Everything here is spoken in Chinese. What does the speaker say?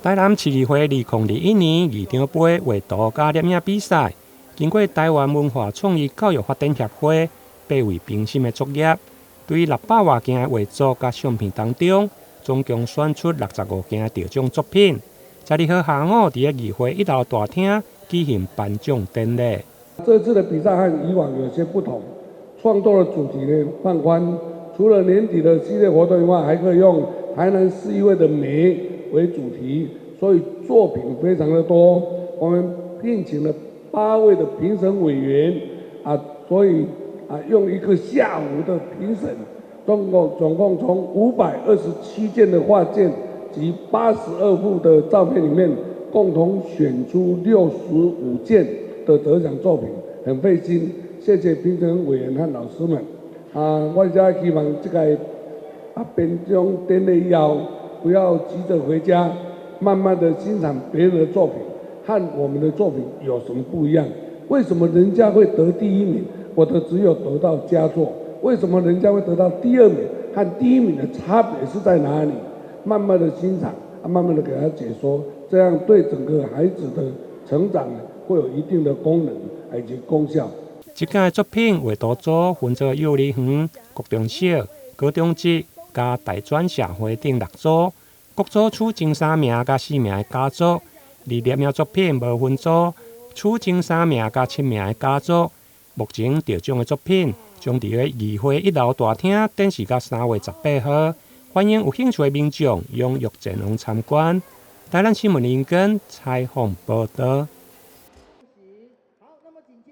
台南市议会2021年议场杯画图甲摄影比赛，经过台湾文化创意教育发展协会8位评审的作业，对600多件的画作甲相片当中，总共选出65件得奖作品。12号下午，伫议会1楼大厅举行颁奖典礼。这次的比赛和以往有些不同，创作的主题呢放宽，除了年底的系列活动以外，还可以用台南市议会的美为主题，所以作品非常的多。我们聘请了8位的评审委员所以用一个下午的评审，总共从527件的画件及82幅的照片里面，共同选出65件的得奖作品，很费心，谢谢评审委员和老师们。我也希望这个颁奖典礼要不要急着回家，慢慢的欣赏别人的作品，和我们的作品有什么不一样？为什么人家会得第1名，我的只有得到佳作？为什么人家会得到第2名？和第1名的差别是在哪里？慢慢的欣赏，慢慢的给他解说，这样对整个孩子的成长会有一定的功能以及功效。这届的作品画图组分做幼儿园、国中小、高中职加大专社会等6组，各组取前3名加4名的佳作。而摄影作品无分组，取前3名加7名的佳作。目前得奖的作品将伫议会1楼大厅展示到3月18号，欢迎有兴趣的民众踊跃前往参观。台南新闻林根采访报道。